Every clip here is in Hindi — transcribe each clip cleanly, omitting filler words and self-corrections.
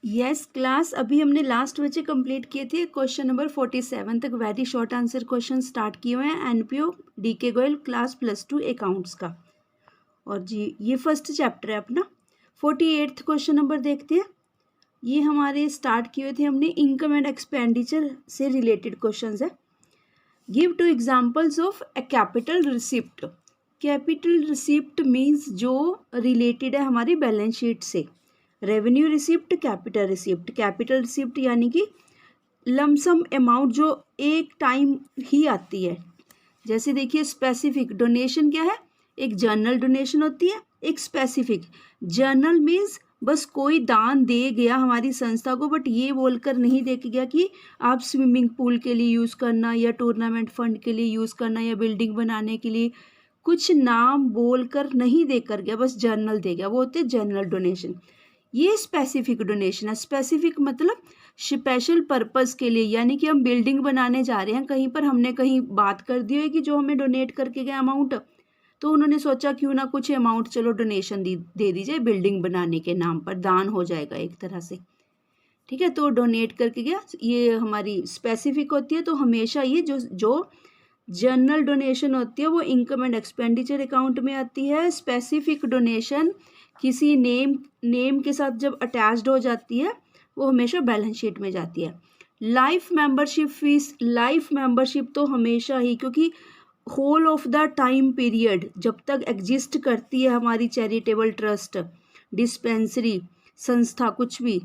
यस क्लास, अभी हमने लास्ट बच्चे कंप्लीट किए थे क्वेश्चन नंबर 47 तक। Very short answer question start किए हुए हैं NPO D K Goyal class +2 accounts का। और जी ये फर्स्ट चैप्टर है अपना। 48th क्वेश्चन नंबर देखते हैं। ये हमारे स्टार्ट किए थे हमने इनकम एंड एक्सपेंडिचर से रिलेटेड क्वेश्चंस है। Give to examples of a capital receipt. Capital receipt means जो रिलेटेड है हमारी बैलेंस शीट से। Revenue receipt, capital receipt. Capital receipt यानी कि लमसम अमाउंट जो एक टाइम ही आती है। जैसे देखिए स्पेसिफिक डोनेशन क्या है, एक जनरल डोनेशन होती है, एक स्पेसिफिक। जनरल मीन्स बस कोई दान दे गया हमारी संस्था को, बट ये बोलकर नहीं दे के गया कि आप स्विमिंग पूल के लिए यूज़ करना या टूर्नामेंट फंड के लिए यूज़ करना या बिल्डिंग बनाने के लिए, कुछ नाम बोलकर नहीं देकर गया, बस जनरल दे गया, वो होते हैं जनरल डोनेशन। ये स्पेसिफिक डोनेशन है। स्पेसिफिक मतलब स्पेशल पर्पस के लिए, यानी कि हम बिल्डिंग बनाने जा रहे हैं, कहीं पर हमने कहीं बात कर दी है कि जो हमें डोनेट करके गए अमाउंट, तो उन्होंने सोचा क्यों ना कुछ अमाउंट चलो डोनेशन दे दी जाए बिल्डिंग बनाने के नाम पर, दान हो जाएगा एक तरह से, ठीक है। तो डोनेट करके गया, ये हमारी स्पेसिफिक होती है। तो हमेशा ये जो जनरल डोनेशन होती है वो इनकम एंड एक्सपेंडिचर अकाउंट में आती है। स्पेसिफिक डोनेशन किसी नेम के साथ जब अटैच्ड हो जाती है वो हमेशा बैलेंस शीट में जाती है। Life membership fees, life membership तो हमेशा ही, क्योंकि whole of the time period जब तक एग्जिस्ट करती है हमारी चैरिटेबल ट्रस्ट, डिस्पेंसरी, संस्था, कुछ भी,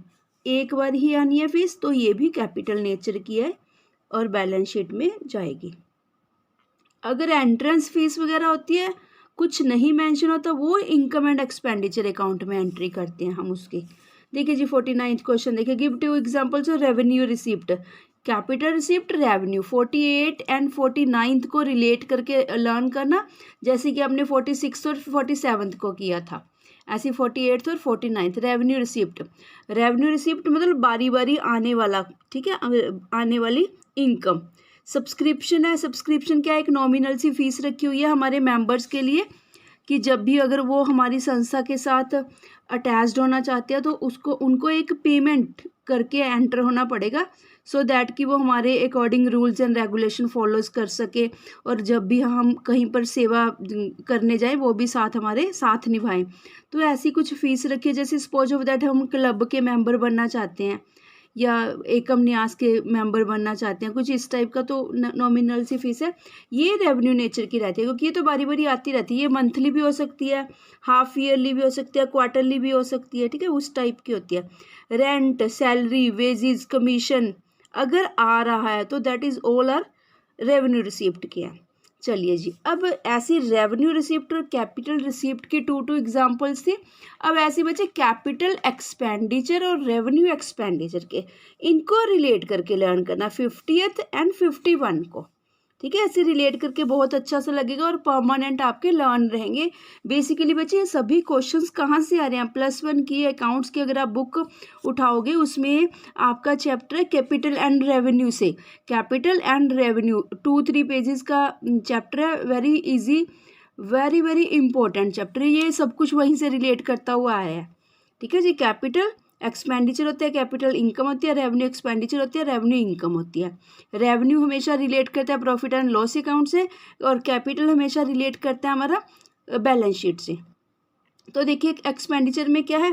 एक बार ही आनी है फीस, तो ये भी कैपिटल नेचर की है और बैलेंस शीट में जाएगी। अगर एंट्रेंस फीस वगैरह होती है, कुछ नहीं मेंशन होता, वो इनकम एंड एक्सपेंडिचर अकाउंट में एंट्री करते हैं हम उसकी। देखिए जी 49th क्वेश्चन देखिए, give to examples of revenue receipt. Capital receipt, revenue. 48 and 49th को रिलेट करके लर्न करना, जैसे कि हमने 46 और 47 को किया था, ऐसे 48th और 49th। Revenue receipt, revenue receipt मतलब बारी बारी आने वाला, ठीक है, आने वाली इनकम। सब्सक्रिप्शन है, सब्सक्रिप्शन क्या है, एक नॉमिनल सी फीस रखी हुई है हमारे मेंबर्स के लिए कि जब भी अगर वो हमारी संस्था के साथ अटैच्ड होना चाहते हैं तो उनको एक पेमेंट करके एंटर होना पड़ेगा, सो दैट कि वो हमारे according rules and regulation follows कर सके, और जब भी हम कहीं पर सेवा करने जाएं वो भी साथ हमारे साथ निभाएं। तो ऐसी कुछ फीस रखी है। जैसे सपोज ऑफ दैट हम क्लब के मेंबर बनना चाहते हैं या एकम न्यास के मेंबर बनना चाहते हैं, कुछ इस टाइप का, तो नॉमिनल सी फीस है। ये रेवेन्यू नेचर की रहती है, क्योंकि ये तो बारी बारी आती रहती है। ये मंथली भी हो सकती है, हाफ ईयरली भी हो सकती है, क्वार्टरली भी हो सकती है, ठीक है, उस टाइप की होती है। रेंट, सैलरी, वेजेस, कमीशन अगर आ रहा है तो that is all are revenue receipt के हैं। चलिए जी, अब ऐसी रेवेन्यू रिसिप्ट और कैपिटल रिसिप्ट की टू एग्जांपल्स थी। अब ऐसे बचे कैपिटल एक्सपेंडिचर और रेवेन्यू एक्सपेंडिचर के, इनको रिलेट करके लर्न करना 50th एंड 51 को, ठीक है। ऐसे रिलेट करके बहुत अच्छा सा लगेगा और परमानेंट आपके लर्न रहेंगे। बेसिकली बच्चे ये सभी क्वेश्चंस कहाँ से आ रहे हैं, +1 की अकाउंट्स की अगर आप बुक उठाओगे उसमें आपका चैप्टर है कैपिटल एंड रेवेन्यू से। कैपिटल एंड रेवेन्यू 2-3 पेजेस का चैप्टर है, very easy, very very important chapter है। ये सब कुछ वहीं से रिलेट करता हुआ आया है, ठीक है जी। कैपिटल एक्सपेंडिचर होता है, कैपिटल इनकम होती है, रेवेन्यू एक्सपेंडिचर होती है, रेवेन्यू इनकम होती है। रेवेन्यू हमेशा रिलेट करता है प्रॉफिट एंड लॉस अकाउंट से, और कैपिटल हमेशा रिलेट करता है हमारा बैलेंस शीट से। तो देखिए एक्सपेंडिचर में क्या है,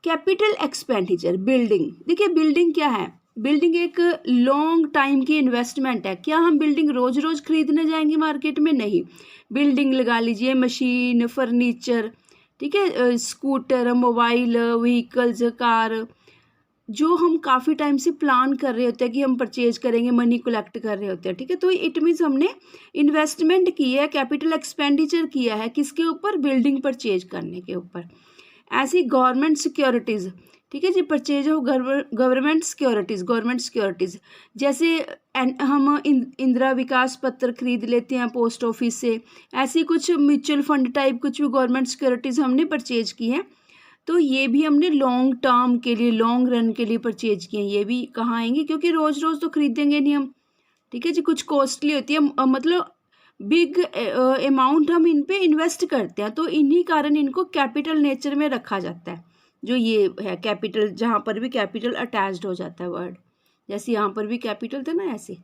कैपिटल एक्सपेंडिचर, बिल्डिंग। देखिए बिल्डिंग क्या है, बिल्डिंग एक लॉन्ग टाइम की इन्वेस्टमेंट है। क्या हम बिल्डिंग रोज रोज खरीदने जाएंगे मार्केट में, नहीं। बिल्डिंग लगा लीजिए, मशीन, फर्नीचर, ठीक है, स्कूटर, मोबाइल, व्हीकल्स, कार, जो हम काफ़ी टाइम से प्लान कर रहे होते हैं कि हम परचेज करेंगे, मनी कलेक्ट कर रहे होते हैं, ठीक है। तो इट मीन्स हमने इन्वेस्टमेंट की है, कैपिटल एक्सपेंडिचर किया है, किसके ऊपर, बिल्डिंग परचेज करने के ऊपर। ऐसी गवर्नमेंट सिक्योरिटीज़, ठीक है जी, परचेज ऑफ गवर्नमेंट सिक्योरिटीज़, जैसे हम इंदिरा विकास पत्र खरीद लेते हैं पोस्ट ऑफिस से, ऐसी कुछ म्यूचुअल फंड टाइप कुछ भी गवर्नमेंट सिक्योरिटीज़ हमने परचेज की हैं, तो ये भी हमने लॉन्ग टर्म के लिए, लॉन्ग रन के लिए परचेज किए हैं। ये भी कहाँ आएंगे, क्योंकि रोज़ रोज़ तो खरीदेंगे नहीं हम, ठीक है जी। कुछ कॉस्टली होती है, मतलब बिग अमाउंट हम इन पे इन्वेस्ट करते हैं, तो इन्हीं कारण इनको कैपिटल नेचर में रखा जाता है। जो ये है कैपिटल, जहाँ पर भी कैपिटल अटैच्ड हो जाता है वर्ड, जैसे यहाँ पर भी कैपिटल था ना ऐसे।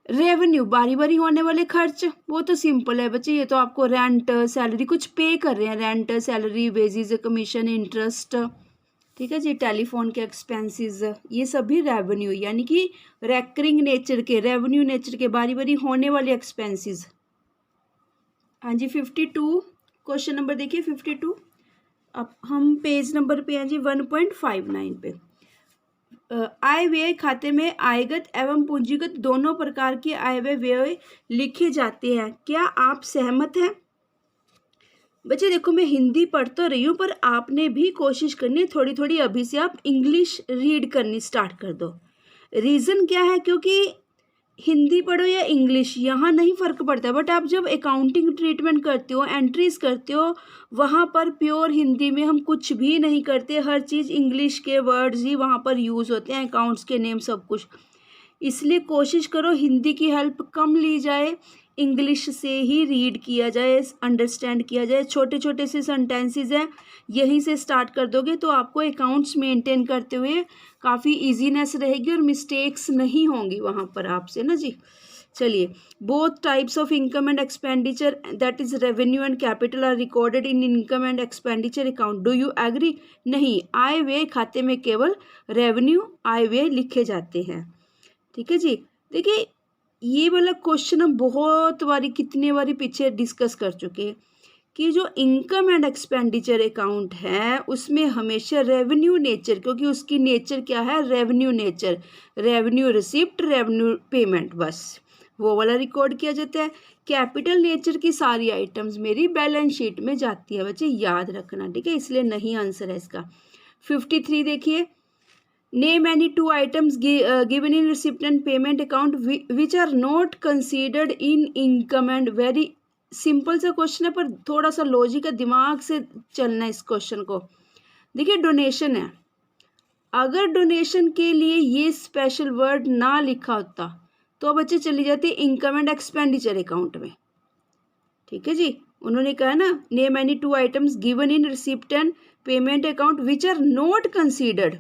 रेवेन्यू बारी बारी होने वाले खर्च, वो तो सिंपल है बच्चे, ये तो आपको रेंट सैलरी कुछ पे कर रहे हैं, rent salary wages commission interest, ठीक है जी, टेलीफोन के एक्सपेंसेस, ये सभी रेवेन्यू यानी कि रेकरिंग नेचर के, रेवेन्यू नेचर के बारी बारी होने वाले एक्सपेंसेस। हाँ जी 52 क्वेश्चन नंबर देखिए 52। अब हम पेज नंबर पे हैं जी 1.59 पे। आय व्यय खाते में आयगत एवं पूंजीगत दोनों प्रकार के आय व्यय लिखे जाते हैं, क्या आप सहमत हैं? बच्चे देखो मैं हिंदी पढ़ तो रही हूँ, पर आपने भी कोशिश करनी है थोड़ी थोड़ी, अभी से आप इंग्लिश रीड करनी स्टार्ट कर दो। रीज़न क्या है, क्योंकि हिंदी पढ़ो या इंग्लिश यहाँ नहीं फ़र्क पड़ता, बट आप जब अकाउंटिंग ट्रीटमेंट करते हो, एंट्रीज करते हो, वहाँ पर प्योर हिंदी में हम कुछ भी नहीं करते, हर चीज़ इंग्लिश के वर्ड्स ही वहाँ पर यूज़ होते हैं, अकाउंट्स के नेम सब कुछ। इसलिए कोशिश करो हिंदी की हेल्प कम ली जाए, इंग्लिश से ही रीड किया जाए, अंडरस्टैंड किया जाए। छोटे छोटे से सेंटेंसेस हैं, यहीं से स्टार्ट कर दोगे तो आपको अकाउंट्स मेंटेन करते हुए काफ़ी इजीनेस रहेगी और मिस्टेक्स नहीं होंगी वहाँ पर आपसे ना जी। चलिए, both types of income and expenditure that is revenue and capital are recorded in income and expenditure account, do you agree? नहीं, आय व्यय खाते में केवल रेवेन्यू आय व्यय लिखे जाते हैं, ठीक है जी। देखिए ये वाला क्वेश्चन हम बहुत बारी, कितने बारी पीछे डिस्कस कर चुके हैं कि जो इनकम एंड एक्सपेंडिचर अकाउंट है उसमें हमेशा रेवेन्यू नेचर, क्योंकि उसकी नेचर क्या है, revenue nature, revenue receipt, revenue payment, बस वो वाला रिकॉर्ड किया जाता है। कैपिटल नेचर की सारी आइटम्स मेरी बैलेंस शीट में जाती है बच्चे, याद रखना, ठीक है, इसलिए नहीं आंसर है इसका। 53 देखिए, name any two items given in receipt and payment account which are not considered in income and, very simple सा क्वेश्चन है पर थोड़ा सा लॉजिक है, दिमाग से चलना है इस क्वेश्चन को। देखिए डोनेशन है, अगर डोनेशन के लिए ये स्पेशल वर्ड ना लिखा होता तो बच्चे चली जाती इनकम एंड एक्सपेंडिचर अकाउंट में, ठीक है जी। उन्होंने कहा ना, name any two items given in receipt and payment account which are not considered,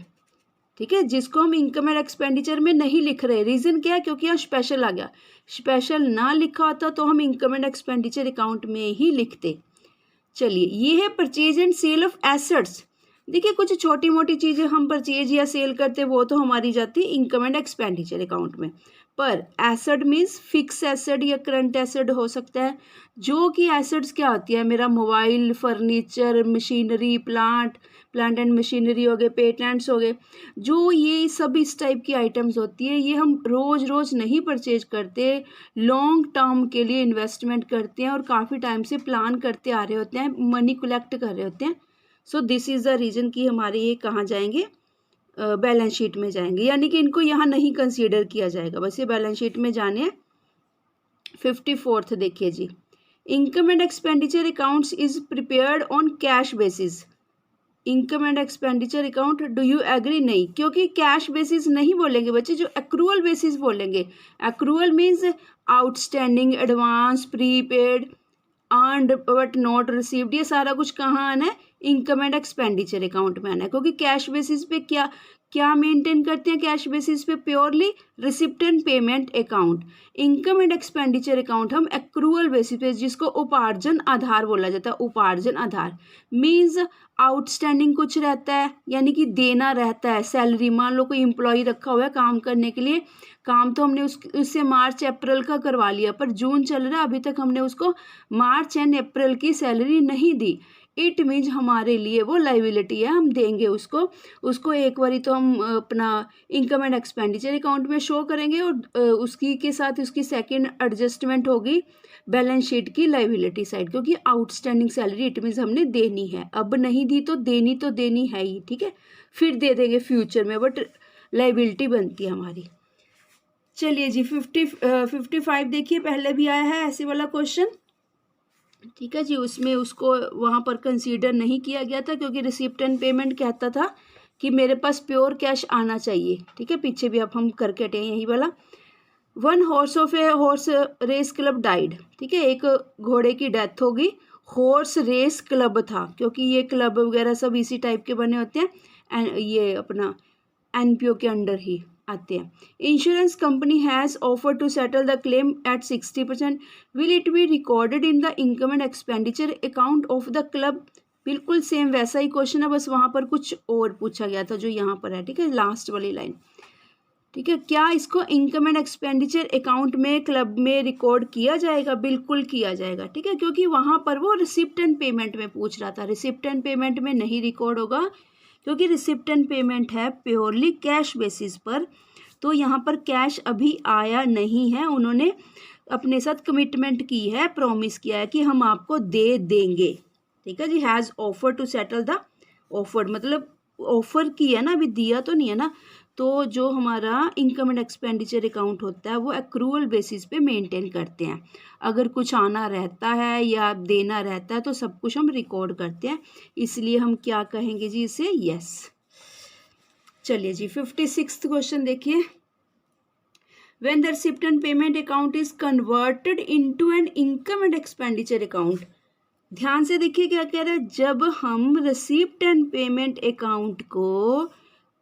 ठीक है, जिसको हम इनकम एंड एक्सपेंडिचर में नहीं लिख रहे। रीज़न क्या है, क्योंकि यहाँ स्पेशल आ गया, स्पेशल ना लिखा होता तो हम इनकम एंड एक्सपेंडिचर अकाउंट में ही लिखते। चलिए, ये है purchase and sale of assets. देखिए कुछ छोटी मोटी चीज़ें हम परचेज या सेल करते, वो तो हमारी जाती है इनकम एंड एक्सपेंडिचर अकाउंट में, पर एसेट मीन्स फिक्स एसेट या करंट एसेट हो सकता है, जो कि एसेट्स क्या होती है, मेरा mobile, furniture, machinery, plant and machinery हो गए, पेटेंट्स हो गए, जो ये सब इस टाइप की आइटम्स होती है, ये हम रोज़ रोज़ नहीं परचेज करते, लॉन्ग टर्म के लिए इन्वेस्टमेंट करते हैं और काफ़ी टाइम से प्लान करते आ रहे होते हैं, मनी कलेक्ट कर रहे होते हैं। So this is the reason कि हमारे ये कहाँ जाएंगे, बैलेंस शीट में जाएंगे, यानी कि इनको यहाँ नहीं कंसीडर किया जाएगा, बस ये बैलेंस शीट में जाने हैं। 54th देखिए जी, income and expenditure accounts is prepared on cash basis, income and expenditure account, do you agree? नहीं, क्योंकि कैश बेसिस नहीं बोलेंगे बच्चे, जो एक्रूअल बेसिस बोलेंगे। Accrual means outstanding, advance, prepaid, earned but not received, ये सारा कुछ कहाँ आना है, इनकम एंड एक्सपेंडिचर अकाउंट में आना है, क्योंकि कैश बेसिस पे क्या क्या मेंटेन करते हैं, कैश बेसिस पे purely receipt and payment account. Income and expenditure account हम एक्रूअल बेसिस पे, जिसको उपार्जन आधार बोला जाता है, उपार्जन आधार मीन्स आउटस्टैंडिंग कुछ रहता है, यानी कि देना रहता है, सैलरी, मान लो कोई एम्प्लॉय रखा हुआ है काम करने के लिए, काम तो हमने उससे मार्च अप्रैल का करवा लिया, पर जून चल रहा है, अभी तक हमने उसको मार्च एंड अप्रैल की सैलरी नहीं दी, इट मीन्स हमारे लिए वो लाइबिलिटी है, हम देंगे उसको एक बारी तो हम अपना इनकम एंड एक्सपेंडिचर अकाउंट में शो करेंगे, और उसकी के साथ उसकी सेकंड एडजस्टमेंट होगी बैलेंस शीट की लाइबिलिटी साइड, क्योंकि आउटस्टैंडिंग सैलरी इट मीन्स हमने देनी है, अब नहीं दी तो देनी है ही, ठीक है, फिर दे देंगे फ्यूचर में, बट लाइबिलिटी बनती है हमारी। चलिए जी 55 देखिए, पहले भी आया है ऐसे वाला क्वेश्चन, ठीक है जी, उसमें उसको वहाँ पर कंसीडर नहीं किया गया था, क्योंकि रिसिप्ट एंड पेमेंट कहता था कि मेरे पास प्योर कैश आना चाहिए, ठीक है, पीछे भी अब हम करके हटे यही वाला। 1 horse of a horse race club died, ठीक है, एक घोड़े की डेथ होगी हॉर्स रेस क्लब था, क्योंकि ये क्लब वगैरह सब इसी टाइप के बने होते हैं, एंड ये अपना एनपीओ के अंडर ही आते हैं। Insurance company has offer to settle the claim at 60%, will it be recorded in the income and expenditure account of the club. बिल्कुल सेम वैसा ही क्वेश्चन है, बस वहाँ पर कुछ और पूछा गया था जो यहाँ पर है, ठीक है, लास्ट वाली लाइन, ठीक है। क्या इसको इनकम एंड एक्सपेंडिचर अकाउंट में क्लब में रिकॉर्ड किया जाएगा? बिल्कुल किया जाएगा, ठीक है, क्योंकि वहाँ पर वो रिसिप्ट एंड पेमेंट में पूछ रहा था, रिसिप्ट एंड पेमेंट में नहीं रिकॉर्ड होगा, क्योंकि रिसिप्ट एंड पेमेंट है प्योरली कैश बेसिस पर, तो यहाँ पर कैश अभी आया नहीं है, उन्होंने अपने साथ कमिटमेंट की है, प्रॉमिस किया है कि हम आपको दे देंगे, ठीक है जी। Has offer to settle the offer, मतलब ऑफर किया ना, अभी दिया तो नहीं है ना। तो जो हमारा इनकम एंड एक्सपेंडिचर अकाउंट होता है वो एक्रूअल बेसिस पे मेंटेन करते हैं। अगर कुछ आना रहता है या देना रहता है तो सब कुछ हम रिकॉर्ड करते हैं, इसलिए हम क्या कहेंगे जी इसे? यस। चलिए जी 56th क्वेश्चन देखिए। When the receipt and payment account is converted into an income and expenditure account, ध्यान से देखिए क्या कह रहा है, जब हम रिसीप्ट एंड पेमेंट अकाउंट को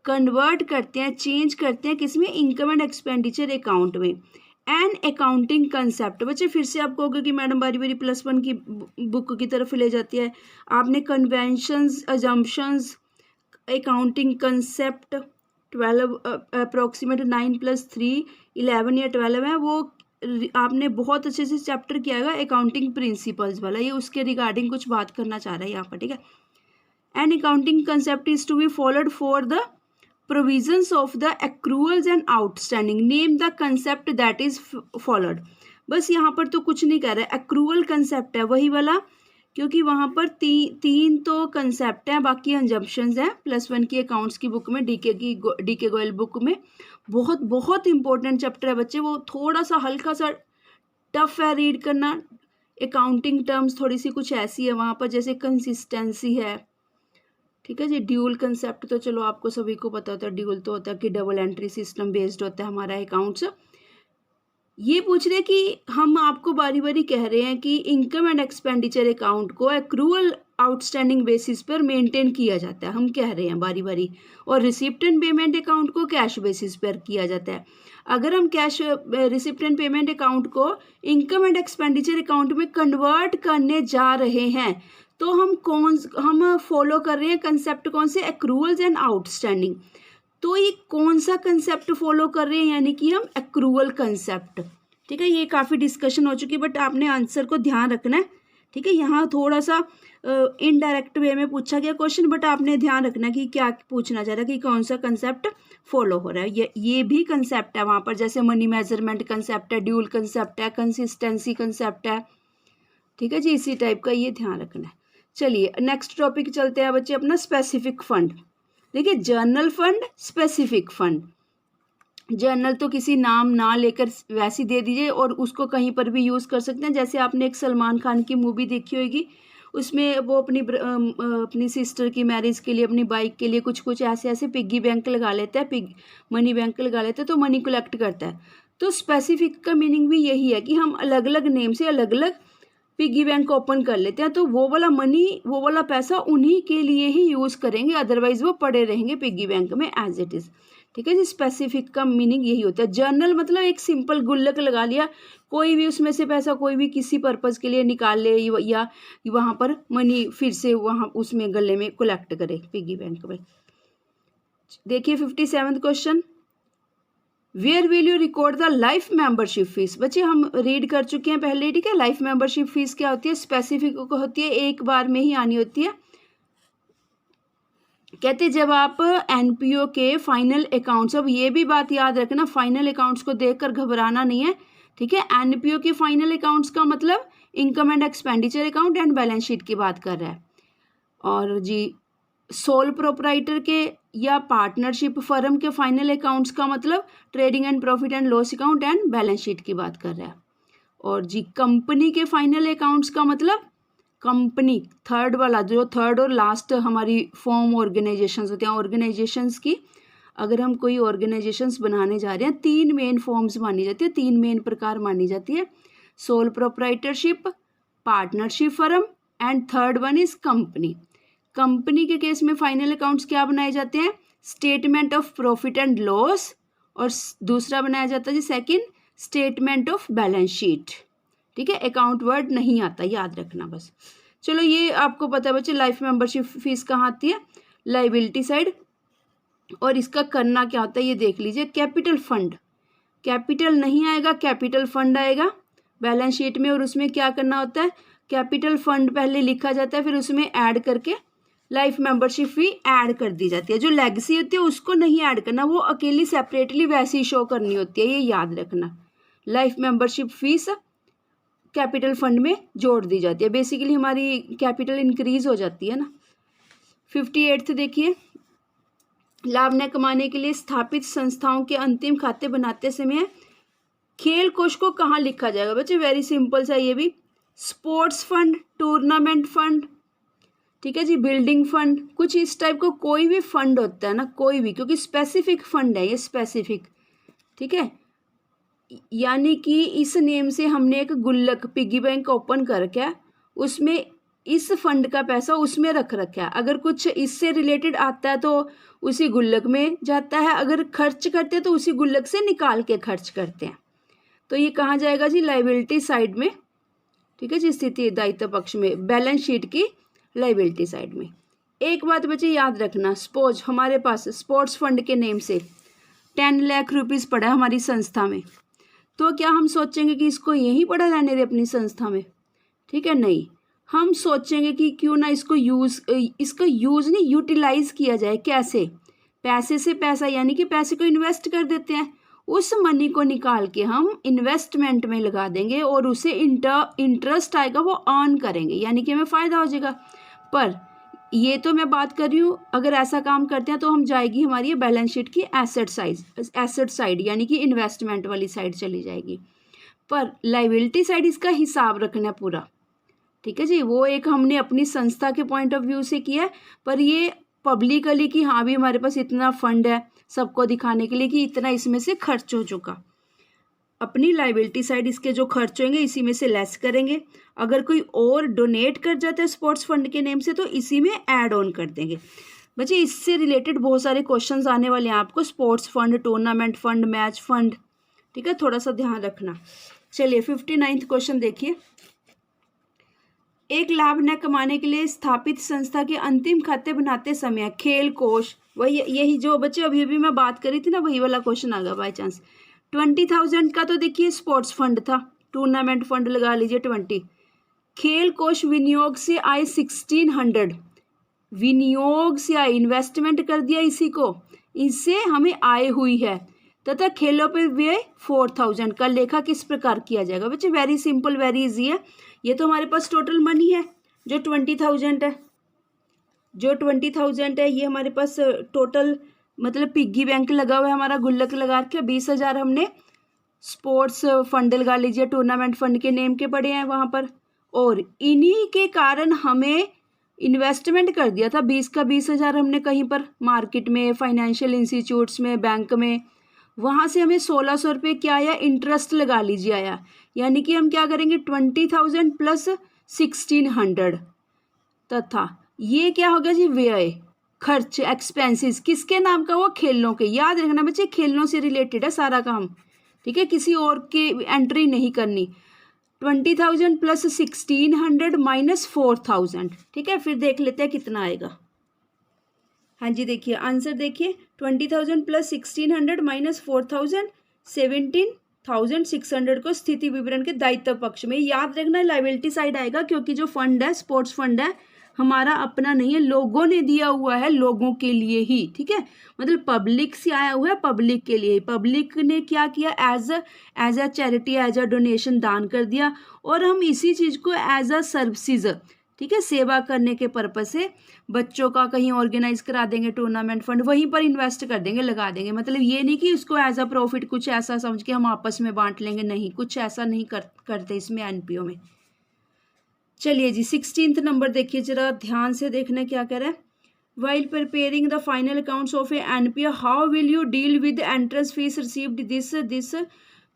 कन्वर्ट करते हैं, चेंज करते हैं किसमें? इनकम एंड एक्सपेंडिचर अकाउंट में। एन अकाउंटिंग कंसेप्ट, बच्चे फिर से आप कहोगे कि मैडम बारी बारी +1 की बुक की तरफ ले जाती है। आपने conventions, assumptions, accounting concept 12 approximate 9 + 3 11 या 12 है, वो आपने बहुत अच्छे से चैप्टर किया है अकाउंटिंग प्रिंसिपल्स वाला, ये उसके रिगार्डिंग कुछ बात करना चाह रहा है यहाँ पर, ठीक है। An accounting concept is to be followed for the provisions of the accruals and outstanding, name the concept that is followed। बस यहाँ पर तो कुछ नहीं कह रहा है, accrual concept है वही वाला, क्योंकि वहाँ पर तीन तो कंसेप्ट हैं, बाकी अंजम्पशंस हैं +1 की अकाउंट्स की बुक में, डीके गोयल बुक में। बहुत बहुत इंपॉर्टेंट चैप्टर है बच्चे, वो थोड़ा सा हल्का सा टफ है रीड करना। अकाउंटिंग टर्म्स थोड़ी सी कुछ ऐसी है वहाँ पर, जैसे कंसिस्टेंसी है, ठीक है जी। ड्यूल कंसेप्ट तो चलो आपको सभी को पता होता है, ड्यूल तो होता है कि डबल एंट्री सिस्टम बेस्ड होता है हमारा अकाउंट्स। ये पूछ रहे कि हम आपको बारी बारी कह रहे हैं कि इनकम एंड एक्सपेंडिचर अकाउंट को एक्रूअल आउटस्टैंडिंग बेसिस पर मेंटेन किया जाता है, हम कह रहे हैं बारी बारी, और रिसिप्ट एंड पेमेंट अकाउंट को कैश बेसिस पर किया जाता है। अगर हम cash receipt and payment account को इनकम एंड एक्सपेंडिचर अकाउंट में कन्वर्ट करने जा रहे हैं तो हम फॉलो कर रहे हैं कंसेप्ट कौन से? एक्रूअल्स एंड आउटस्टैंडिंग। तो ये कौन सा कंसेप्ट फॉलो कर रहे हैं? यानी कि हम एक्रूअल कंसेप्ट, ठीक है। ये काफ़ी डिस्कशन हो चुकी है, बट आपने आंसर को ध्यान रखना है, ठीक है। यहाँ थोड़ा सा इनडायरेक्ट वे में पूछा गया क्वेश्चन, बट आपने ध्यान रखना कि क्या पूछना चाह रहा है, कि कौन सा कंसेप्ट फॉलो हो रहा है। ये भी कंसेप्ट है वहाँ पर, जैसे मनी मेजरमेंट कंसेप्ट है, ड्यूल कंसेप्ट है, कंसिस्टेंसी कंसेप्ट है, ठीक है जी, इसी टाइप का ये ध्यान रखना है। चलिए नेक्स्ट टॉपिक चलते हैं बच्चे अपना, स्पेसिफिक फंड। देखिए journal fund, specific fund. Journal तो किसी नाम ना लेकर वैसे दे दीजिए और उसको कहीं पर भी यूज़ कर सकते हैं। जैसे आपने एक सलमान खान की मूवी देखी होगी, उसमें वो अपनी सिस्टर की मैरिज के लिए, अपनी बाइक के लिए कुछ ऐसे पिग्गी बैंक लगा लेता है, मनी बैंक लगा लेता है, तो मनी कलेक्ट करता है। तो स्पेसिफिक का मीनिंग भी यही है कि हम अलग अलग नेम से अलग अलग पिग्गी बैंक ओपन कर लेते हैं, तो वो वाला मनी, वो वाला पैसा उन्हीं के लिए ही यूज़ करेंगे, अदरवाइज वो पड़े रहेंगे पिग्गी बैंक में एज इट इज़, ठीक है जी। स्पेसिफिक का मीनिंग यही होता है। जर्नल मतलब एक सिंपल गुल्लक लगा लिया, कोई भी उसमें से पैसा कोई भी किसी पर्पज़ के लिए निकाल ले, या वहाँ पर मनी फिर से वहाँ उसमें गले में कलेक्ट करे पिग्गी बैंक में। देखिए 57वां question, where will you record the life membership fees. बच्चे हम रीड कर चुके हैं पहले, ठीक है। लाइफ मेंबरशिप फीस क्या होती है? स्पेसिफिक होती है, एक बार में ही आनी होती है। कहते जब आप एनपीओ के फाइनल अकाउंट्स, अब ये भी बात याद रखना, फाइनल अकाउंट्स को देखकर घबराना नहीं है, ठीक है। एनपीओ के फाइनल अकाउंट्स का मतलब income and expenditure account and balance sheet की बात कर रहा है। और जी सोल प्रोपराइटर के या पार्टनरशिप फर्म के फाइनल अकाउंट्स का मतलब trading and profit and loss account and balance sheet की बात कर रहा है। और जी कंपनी के फाइनल अकाउंट्स का मतलब कंपनी, थर्ड वाला, जो थर्ड और लास्ट हमारी फॉर्म ऑर्गेनाइजेशंस होते हैं, ऑर्गेनाइजेशंस की, अगर हम कोई ऑर्गेनाइजेशंस बनाने जा रहे हैं, 3 मेन फॉर्म्स मानी जाती है, 3 मेन प्रकार मानी जाती है, sole proprietorship, partnership firm and third one is company. Company के केस में फाइनल अकाउंट्स क्या बनाए जाते हैं, statement of profit and loss, और दूसरा बनाया जाता है जी second statement of balance sheet. ठीक है, अकाउंट वर्ड नहीं आता, याद रखना बस। चलो ये आपको पता है बच्चे, लाइफ मेंबरशिप फीस कहाँ आती है, लाइबिलिटी साइड। और इसका करना क्या होता है ये देख लीजिए, कैपिटल फंड, कैपिटल नहीं आएगा, कैपिटल फंड आएगा बैलेंस शीट में, और उसमें क्या करना होता है, कैपिटल फंड पहले लिखा जाता है, फिर उसमें ऐड करके लाइफ मेंबरशिप फी ऐड कर दी जाती है। जो लेगेसी होती है उसको नहीं ऐड करना, वो अकेली सेपरेटली वैसे ही शो करनी होती है, ये याद रखना। Life membership fees capital fund में जोड़ दी जाती है, बेसिकली हमारी कैपिटल इंक्रीज हो जाती है ना। 58 देखिए, लाभ न कमाने के लिए स्थापित संस्थाओं के अंतिम खाते बनाते समय खेल कोष को कहाँ लिखा जाएगा बच्चे, वेरी सिंपल सा ये भी, स्पोर्ट्स फंड, टूर्नामेंट फंड, ठीक है जी, बिल्डिंग फंड, कुछ इस टाइप को कोई भी फंड होता है ना, कोई भी, क्योंकि स्पेसिफिक फंड है ये, स्पेसिफिक, ठीक है। यानी कि इस नेम से हमने एक गुल्लक पिगी बैंक ओपन करके उसमें इस फंड का पैसा उसमें रख रखा है, अगर कुछ इससे रिलेटेड आता है तो उसी गुल्लक में जाता है, अगर खर्च करते हैं तो उसी गुल्लक से निकाल के खर्च करते हैं। तो ये कहाँ जाएगा जी, लाइबिलिटी साइड में, ठीक है जी, स्थिति दायित्व पक्ष में, बैलेंस शीट की लाइबिलिटी साइड में। एक बात बच्चे याद रखना, सपोज हमारे पास स्पोर्ट्स फंड के नेम से 10 लाख रुपीज़ पड़ा है हमारी संस्था में, तो क्या हम सोचेंगे कि इसको यहीं पड़ा रहने दे अपनी संस्था में, ठीक है, नहीं, हम सोचेंगे कि क्यों ना इसका यूज़ नहीं यूटिलाइज किया जाए। कैसे, पैसे से पैसा, यानी कि पैसे को इन्वेस्ट कर देते हैं, उस मनी को निकाल के हम इन्वेस्टमेंट में लगा देंगे और उसे इंटरेस्ट आएगा वो अर्न करेंगे, यानी कि हमें फ़ायदा हो जाएगा। पर ये तो मैं बात कर रही हूँ, अगर ऐसा काम करते हैं तो हम जाएगी हमारी ये बैलेंस शीट की एसेट साइड, यानी कि इन्वेस्टमेंट वाली साइड चली जाएगी। पर लाइबिलिटी साइड इसका हिसाब रखना है पूरा, ठीक है जी, वो एक हमने अपनी संस्था के पॉइंट ऑफ व्यू से किया है, पर ये पब्लिकली कि हाँ भी हमारे पास इतना फंड है, सबको दिखाने के लिए कि इतना इसमें से खर्च हो चुका। अपनी लाइबिलिटी साइड इसके जो खर्च होंगे इसी में से लेस करेंगे, अगर कोई और डोनेट कर जाता है स्पोर्ट्स फंड के नेम से तो इसी में ऐड ऑन कर देंगे। बच्चे इससे रिलेटेड बहुत सारे क्वेश्चंस आने वाले हैं आपको, sports fund, tournament fund, match fund, ठीक है, थोड़ा सा ध्यान रखना। चलिए 59वां क्वेश्चन देखिए, एक लाभ न कमाने के लिए स्थापित संस्था के अंतिम खाते बनाते समय खेल कोष, वही यही जो बच्चे अभी मैं बात करी थी ना, वही वाला क्वेश्चन आ गया बाई चांस। 20,000 का तो देखिए स्पोर्ट्स फंड था, टूर्नामेंट फंड लगा लीजिए 20, खेल कोष विनियोग से आए 1600, विनियोग से आए, इन्वेस्टमेंट कर दिया इसी को, इससे हमें आय हुई है, तथा खेलों पर व्यय 4000 का लेखा किस प्रकार किया जाएगा। बच्चे वेरी सिंपल, वेरी इजी है, ये तो हमारे पास टोटल मनी है जो 20,000 है, जो 20,000 है ये हमारे पास टोटल, मतलब पिग्गी बैंक लगा हुआ है हमारा, गुल्लक लगा के 20,000 हमने स्पोर्ट्स फंड लगा लीजिए, टूर्नामेंट फंड के नेम के पड़े हैं वहाँ पर, और इन्हीं के कारण हमें इन्वेस्टमेंट कर दिया था 20 का 20,000 हमने कहीं पर मार्केट में, फाइनेंशियल इंस्टीट्यूट्स में, बैंक में, वहाँ से हमें 1600 रुपये क्या आया, इंटरेस्ट लगा लीजिए आया, यानी कि हम क्या करेंगे 20,000 प्लस 1600, तथा ये क्या होगा जी, व्यय, खर्च, एक्सपेंसेस, किसके नाम का, वो खेलों के, याद रखना बच्चे खेलों से रिलेटेड है सारा काम, ठीक है, किसी और की एंट्री नहीं करनी। 20,000 प्लस 1600 माइनस 4000, ठीक है, फिर देख लेते हैं कितना आएगा। हाँ जी देखिए आंसर देखिए, 20,000 प्लस 1600 माइनस 4000, 17,600 को स्थिति विवरण के दायित्व पक्ष में, याद रखना लाइबिलिटी साइड आएगा, क्योंकि जो फंड है स्पोर्ट्स फंड है हमारा अपना नहीं है, लोगों ने दिया हुआ है, लोगों के लिए ही, ठीक है, मतलब पब्लिक से आया हुआ है, पब्लिक के लिए, पब्लिक ने क्या किया, as a charity, as a donation दान कर दिया, और हम इसी चीज़ को एज अ सर्विसेज, ठीक है, सेवा करने के पर्पज से बच्चों का कहीं ऑर्गेनाइज करा देंगे टूर्नामेंट फंड, वहीं पर इन्वेस्ट कर देंगे, लगा देंगे, मतलब ये नहीं कि उसको एज अ प्रॉफिट कुछ ऐसा समझ के हम आपस में बांट लेंगे, नहीं, कुछ ऐसा नहीं करते इसमें एनपीओ में। चलिए जी 16वां नंबर देखिए, जरा ध्यान से देखना क्या कह रहा है, while preparing the final accounts of A NPO how will you deal with entrance fees received, this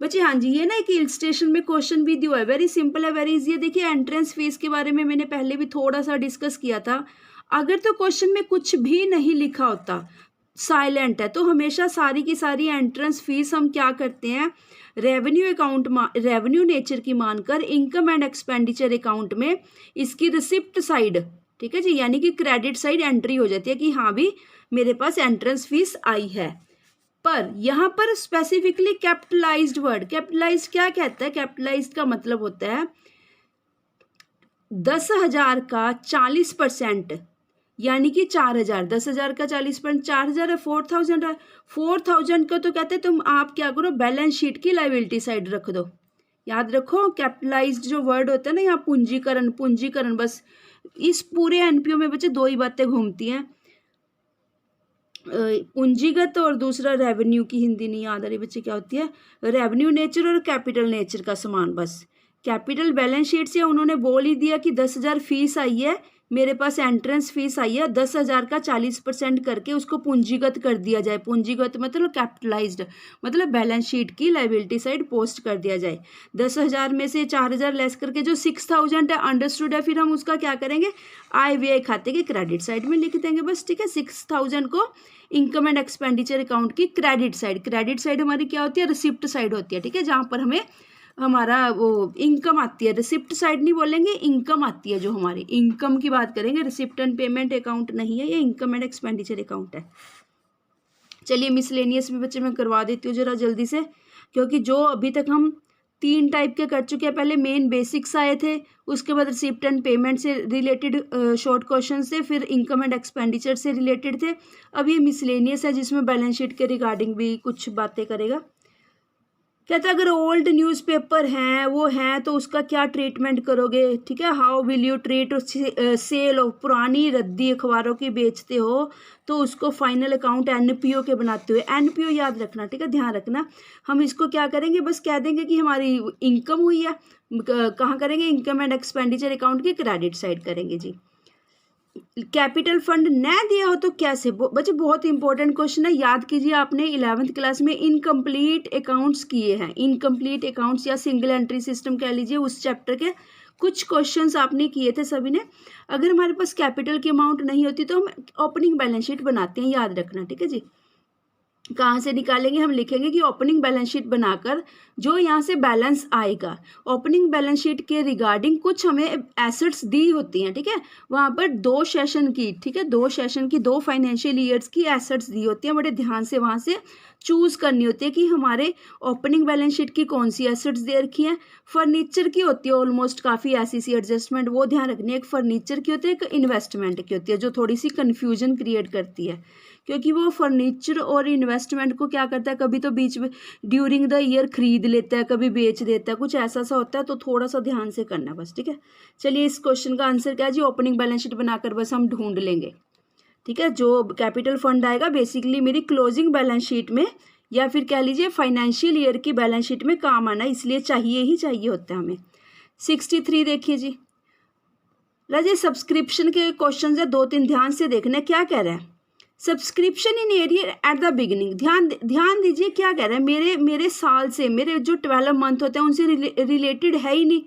बच्चे हाँ जी, ये ना एक इलस्ट्रेशन में क्वेश्चन भी दिया है, वेरी सिंपल है, वेरी इजी है। देखिए एंट्रेंस फीस के बारे में मैंने पहले भी थोड़ा सा डिस्कस किया था। अगर तो क्वेश्चन में कुछ भी नहीं लिखा होता, साइलेंट है, तो हमेशा सारी की सारी एंट्रेंस फीस हम क्या करते हैं, रेवेन्यू अकाउंट रेवेन्यू नेचर की मानकर इनकम एंड एक्सपेंडिचर अकाउंट में इसकी रिसिप्ट साइड, ठीक है जी, यानी कि क्रेडिट साइड एंट्री हो जाती है कि हाँ भी मेरे पास एंट्रेंस फीस आई है। पर यहाँ पर स्पेसिफिकली कैपिटलाइज्ड वर्ड, कैपिटलाइज्ड क्या कहता है, कैपिटलाइज्ड का मतलब होता है 10,000 का 40%, यानी कि 4,000, 10,000 का 40%, 4,000 है, 4,000 है, 4,000 का तो कहते हैं तुम आप क्या करो, बैलेंस शीट की लायबिलिटी साइड रख दो। याद रखो कैपिटलाइज्ड जो वर्ड होता है ना यहाँ, पूंजीकरण, पूंजीकरण, बस इस पूरे एनपीओ में बच्चे दो ही बातें घूमती हैं, पूंजीगत और दूसरा रेवेन्यू की हिंदी नहीं याद आ रही बच्चे क्या होती है, रेवेन्यू नेचर और कैपिटल नेचर का समान। बस कैपिटल बैलेंस शीट से उन्होंने बोल ही दिया कि 10,000 फीस आई है, मेरे पास एंट्रेंस फीस आई है, 10,000 का 40% करके उसको पूंजीगत कर दिया जाए। पूंजीगत मतलब कैपिटलाइज्ड, मतलब बैलेंस शीट की लायबिलिटी साइड पोस्ट कर दिया जाए। 10,000 में से 4,000 लेस करके जो 6,000 है, अंडरस्टूड है, फिर हम उसका क्या करेंगे, आय व्यय खाते के क्रेडिट साइड में लिख देंगे बस, ठीक है। 6,000 को इनकम एंड एक्सपेंडिचर अकाउंट की क्रेडिट साइड, क्रेडिट साइड हमारी क्या होती है, रिसिप्ट साइड होती है, ठीक है, जहाँ पर हमें हमारा वो इनकम आती है, रिसिप्ट साइड नहीं बोलेंगे, इनकम आती है, जो हमारी इनकम की बात करेंगे, रिसिप्ट एंड पेमेंट अकाउंट नहीं है, ये इनकम एंड एक्सपेंडिचर अकाउंट है। चलिए मिसलेनियस भी बच्चे मैं करवा देती हूँ जरा जल्दी से, क्योंकि जो अभी तक हम 3 टाइप के कर चुके हैं, पहले मेन बेसिक्स आए थे, उसके बाद रिसिप्ट एंड पेमेंट से रिलेटेड शॉर्ट क्वेश्चन थे, फिर इनकम एंड एक्सपेंडिचर से रिलेटेड थे, अब ये मिसलेनियस है जिसमें बैलेंस शीट के रिगार्डिंग भी कुछ बातें करेगा। कहता है अगर ओल्ड न्यूज़पेपर हैं वो हैं तो उसका क्या ट्रीटमेंट करोगे, ठीक है, how will you treat sale of, पुरानी रद्दी अखबारों की बेचते हो तो उसको फाइनल अकाउंट एनपीओ के बनाते हुए, एनपीओ याद रखना, ठीक है, ध्यान रखना। हम इसको क्या करेंगे, बस कह देंगे कि हमारी इनकम हुई है, कहाँ करेंगे, इनकम एंड एक्सपेंडिचर अकाउंट की क्रेडिट साइड करेंगे जी। कैपिटल फंड न दिया हो तो कैसे, बच्चे बहुत इंपॉर्टेंट क्वेश्चन है, याद कीजिए आपने 11th क्लास में इनकम्प्लीट अकाउंट्स किए हैं, इनकम्प्लीट अकाउंट्स या सिंगल एंट्री सिस्टम कह लीजिए, उस चैप्टर के कुछ क्वेश्चंस आपने किए थे सभी ने। अगर हमारे पास कैपिटल की अमाउंट नहीं होती तो हम ओपनिंग बैलेंस शीट बनाते हैं, याद रखना, ठीक है जी। कहाँ से निकालेंगे, हम लिखेंगे कि ओपनिंग बैलेंस शीट बनाकर जो यहाँ से बैलेंस आएगा, ओपनिंग बैलेंस शीट के रिगार्डिंग कुछ हमें एसेट्स दी होती हैं, ठीक है, वहाँ पर 2 सेशन की, ठीक है, 2 सेशन की, 2 फाइनेंशियल ईयर्स की एसेट्स दी होती हैं, बड़े ध्यान से वहाँ से चूज करनी होती है कि हमारे ओपनिंग बैलेंस शीट की कौन सी एसेट्स दे रखी हैं। फर्नीचर की होती है ऑलमोस्ट काफ़ी ऐसी सी एडजस्टमेंट, वो ध्यान रखनी है, एक फर्नीचर की होती है, एक इन्वेस्टमेंट की होती है, जो थोड़ी सी कन्फ्यूजन क्रिएट करती है, क्योंकि वो फर्नीचर और इन्वेस्टमेंट को क्या करता है, कभी तो बीच में ड्यूरिंग द ईयर खरीद लेता है, कभी बेच देता है, कुछ ऐसा सा होता है, तो थोड़ा सा ध्यान से करना बस, ठीक है। चलिए इस क्वेश्चन का आंसर क्या है जी, ओपनिंग बैलेंस शीट बनाकर बस हम ढूंढ लेंगे, ठीक है। जो कैपिटल फंड आएगा बेसिकली मेरी क्लोजिंग बैलेंस शीट में या फिर कह लीजिए फाइनेंशियल ईयर की बैलेंस शीट में काम आना, इसलिए चाहिए ही चाहिए होता है हमें। 63 देखिए जी, राजे सब्सक्रिप्शन के क्वेश्चन है, 2-3 ध्यान से देखना क्या कह रहा है। Subscription in arrear at the beginning, ध्यान दीजिए क्या कह रहा है, मेरे साल से, मेरे जो 12 मंथ होते हैं उनसे रिलेटेड है ही नहीं,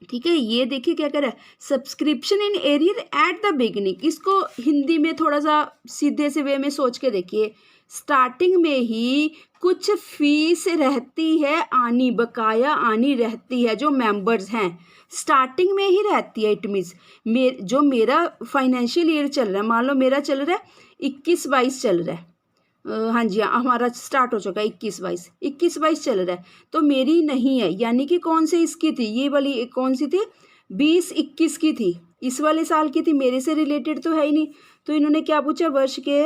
ठीक है। ये देखिए क्या कह रहा है, subscription in arrear at the beginning, इसको हिंदी में थोड़ा सा सीधे से वे में सोच के देखिए, स्टार्टिंग में ही कुछ फीस रहती है आनी, बकाया आनी रहती है, जो मेंबर्स हैं स्टार्टिंग में ही रहती है। इट मीन्स जो मेरा फाइनेंशियल ईयर चल रहा है, मान लो मेरा चल रहा है 21-22 चल रहा है, हाँ जी हाँ, हमारा स्टार्ट हो चुका है 21-22 चल रहा है, तो मेरी नहीं है, यानी कि कौन से इसकी थी, ये वाली कौन सी थी, 20-21 की थी, इस वाले साल की थी, मेरे से रिलेटेड तो है ही नहीं। तो इन्होंने क्या पूछा, वर्ष के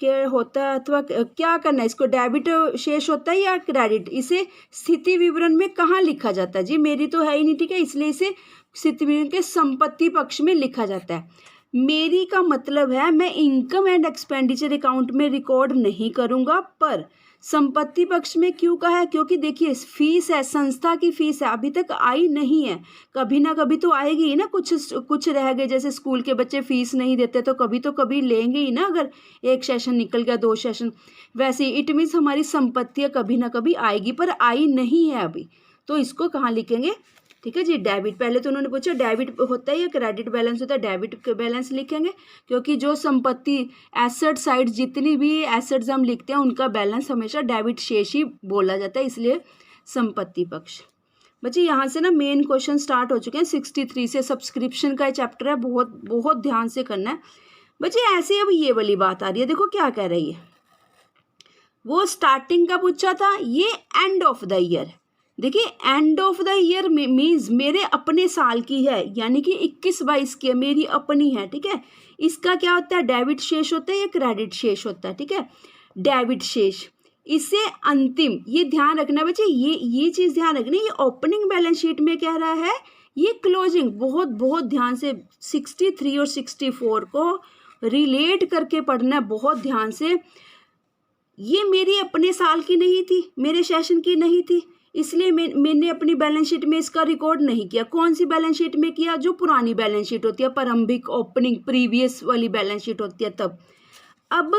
होता है अथवा क्या करना है, इसको डेबिट शेष होता है या क्रेडिट, इसे स्थिति विवरण में कहाँ लिखा जाता है जी, मेरी तो है ही नहीं, ठीक है, इसलिए इसे स्थिति विवरण के संपत्ति पक्ष में लिखा जाता है। मेरी का मतलब है मैं इनकम एंड एक्सपेंडिचर अकाउंट में रिकॉर्ड नहीं करूंगा, पर संपत्ति पक्ष में क्यों कहा है, क्योंकि देखिए फीस है, संस्था की फीस है, अभी तक आई नहीं है, कभी ना कभी तो आएगी ही ना। कुछ रह गए, जैसे स्कूल के बच्चे फीस नहीं देते तो कभी लेंगे ही ना, अगर एक सेशन निकल गया, 2 सेशन, वैसे इट मीन्स हमारी संपत्तियाँ कभी ना कभी आएगी, पर आई नहीं है अभी, तो इसको कहाँ लिखेंगे, ठीक है जी, डेबिट। पहले तो उन्होंने पूछा डेबिट होता है या क्रेडिट बैलेंस होता है, डेबिट बैलेंस लिखेंगे, क्योंकि जो संपत्ति एसेट साइड जितनी भी एसेट्स हम लिखते हैं उनका बैलेंस हमेशा डेबिट शेष ही बोला जाता है, इसलिए संपत्ति पक्ष। बच्चे यहाँ से ना मेन क्वेश्चन स्टार्ट हो चुके हैं 63 से, सब्सक्रिप्शन का चैप्टर है, बहुत बहुत ध्यान से करना है बच्चे। ऐसे अब ये वाली बात आ रही है, देखो क्या कह रही है, वो स्टार्टिंग का पूछा था, ये एंड ऑफ द ईयर। देखिए end of the year means मेरे अपने साल की है, यानी कि 21-22 की है, मेरी अपनी है, ठीक है। इसका क्या होता है, डेबिट शेष होता है या क्रेडिट शेष होता है, ठीक है, डेबिट शेष। इससे अंतिम, ये ध्यान रखना बच्चे, ये चीज़ ध्यान रखना, ये ओपनिंग बैलेंस शीट में कह रहा है, ये क्लोजिंग, बहुत बहुत ध्यान से 63 और 64 को रिलेट करके पढ़ना है, बहुत ध्यान से। ये मेरी अपने साल की नहीं थी, मेरे सेशन की नहीं थी, इसलिए मैंने अपनी बैलेंस शीट में इसका रिकॉर्ड नहीं किया। कौन सी बैलेंस शीट में किया, जो पुरानी बैलेंस शीट होती है, प्रारंभिक ओपनिंग प्रीवियस वाली बैलेंस शीट होती है तब। अब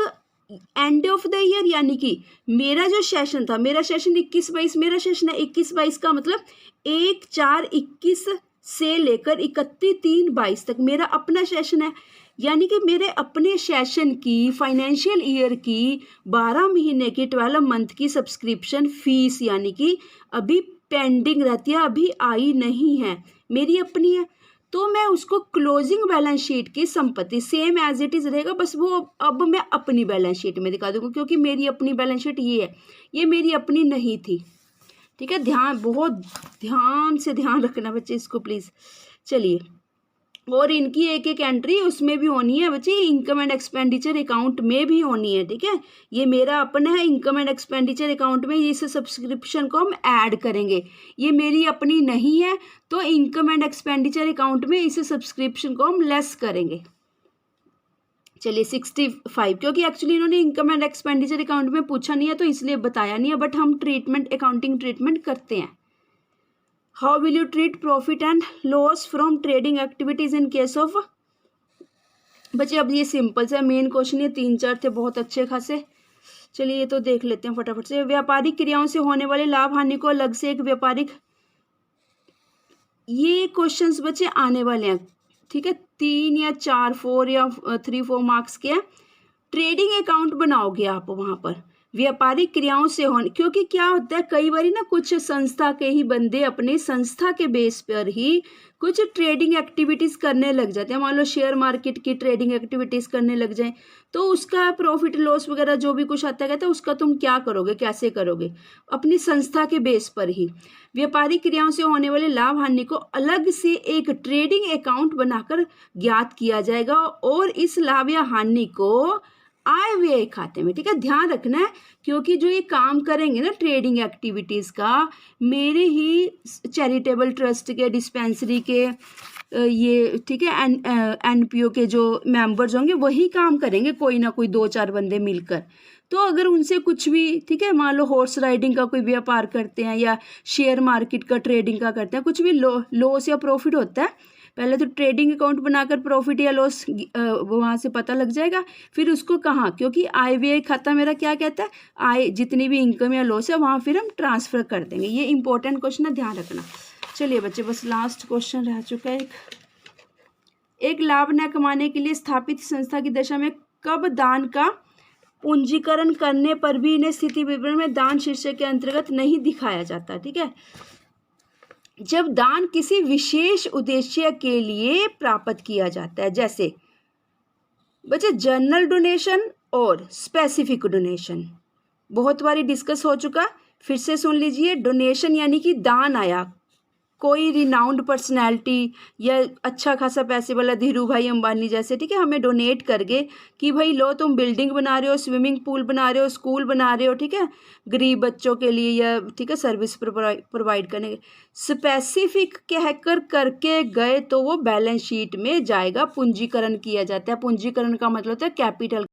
एंड ऑफ द ईयर यानी कि मेरा जो सेशन था, मेरा सेशन 21-22 मेरा सेशन है, 21-22 का मतलब 1/4/21 से लेकर 31/3/22 तक मेरा अपना सेशन है, यानी कि मेरे अपने सेशन की फाइनेंशियल ईयर की 12 महीने की 12 मंथ की सब्सक्रिप्शन फीस यानी कि अभी पेंडिंग रहती है, अभी आई नहीं है, मेरी अपनी है, तो मैं उसको क्लोजिंग बैलेंस शीट की संपत्ति सेम एज इट इज़ रहेगा, बस वो अब मैं अपनी बैलेंस शीट में दिखा दूंगा, क्योंकि मेरी अपनी बैलेंस शीट ये है, ये मेरी अपनी नहीं थी, ठीक है। ध्यान, बहुत ध्यान से ध्यान रखना बच्चे इसको प्लीज़। चलिए, और इनकी एक एक एंट्री उसमें भी होनी है बच्चे, इनकम एंड एक्सपेंडिचर अकाउंट में भी होनी है, ठीक है। ये मेरा अपना है, इनकम एंड एक्सपेंडिचर अकाउंट में इस सब्सक्रिप्शन को हम ऐड करेंगे, ये मेरी अपनी नहीं है, तो इनकम एंड एक्सपेंडिचर अकाउंट में इस सब्सक्रिप्शन को हम लेस करेंगे। चलिए 65, क्योंकि एक्चुअली इन्होंने इनकम एंड एक्सपेंडिचर अकाउंट में पूछा नहीं है तो इसलिए बताया नहीं है, बट हम ट्रीटमेंट, अकाउंटिंग ट्रीटमेंट करते हैं। How will you treat profit and loss from trading activities in case of, बच्चे अब ये सिंपल सा मेन क्वेश्चन, ये 3-4 थे बहुत अच्छे खासे। चलिए ये तो देख लेते हैं फटाफट से। व्यापारिक क्रियाओं से होने वाले लाभ हानि को अलग से एक व्यापारिक, ये क्वेश्चंस बच्चे आने वाले हैं, ठीक है, 3 या 4, 4 या 3-4 मार्क्स के हैं। ट्रेडिंग अकाउंट बनाओगे आप वहाँ पर व्यापारिक क्रियाओं से होने, क्योंकि क्या होता है कई बार ना कुछ संस्था के ही बंदे अपने संस्था के बेस पर ही कुछ ट्रेडिंग एक्टिविटीज करने लग जाते हैं, मान लो शेयर मार्केट की ट्रेडिंग एक्टिविटीज करने लग जाएं, तो उसका प्रॉफिट लॉस वगैरह जो भी कुछ आता है उसका तुम क्या करोगे, कैसे करोगे, अपनी संस्था के बेस पर ही। व्यापारिक क्रियाओं से होने वाले लाभ हानि को अलग से एक ट्रेडिंग अकाउंट बनाकर ज्ञात किया जाएगा, और इस लाभ या हानि को आय व्यय खाते में, ठीक है, ध्यान रखना है, क्योंकि जो ये काम करेंगे ना ट्रेडिंग एक्टिविटीज़ का, मेरे ही चैरिटेबल ट्रस्ट के, डिस्पेंसरी के, ये ठीक है, NPO के जो मेंबर्स होंगे वही काम करेंगे, कोई ना कोई 2-4 बंदे मिलकर। तो अगर उनसे कुछ भी, ठीक है, मान लो हॉर्स राइडिंग का कोई व्यापार करते हैं या शेयर मार्केट का ट्रेडिंग का करते हैं, कुछ भी लॉस या प्रॉफिट होता है, पहले तो ट्रेडिंग अकाउंट बनाकर प्रॉफिट या लॉस वहाँ से पता लग जाएगा, फिर उसको कहाँ, क्योंकि आय व्यय खाता मेरा क्या कहता है, आय जितनी भी इनकम या लॉस है वहाँ फिर हम ट्रांसफ़र कर देंगे। ये इंपॉर्टेंट क्वेश्चन है, ध्यान रखना। चलिए बच्चे, बस लास्ट क्वेश्चन रह चुका है। एक लाभ न कमाने के लिए स्थापित संस्था की दशा में कब दान का पूंजीकरण करने पर भी इन्हें स्थिति विवरण में दान शीर्षक के अंतर्गत नहीं दिखाया जाता, ठीक है। जब दान किसी विशेष उद्देश्य के लिए प्राप्त किया जाता है, जैसे बच्चे जनरल डोनेशन और स्पेसिफिक डोनेशन, बहुत बारी डिस्कस हो चुका, फिर से सुन लीजिए। डोनेशन यानी कि दान आया, कोई रिनाउंड पर्सनैलिटी या अच्छा खासा पैसे वाला धीरू भाई अंबानी जैसे, ठीक है, हमें डोनेट करके कि भाई लो तुम बिल्डिंग बना रहे हो, स्विमिंग पूल बना रहे हो, स्कूल बना रहे हो, ठीक है, गरीब बच्चों के लिए, या ठीक है सर्विस प्रोवाइड करने के। स्पेसिफिक कहकर करके गए तो वो बैलेंस शीट में जाएगा, पूंजीकरण किया जाता है। पूंजीकरण का मतलब होता है कैपिटल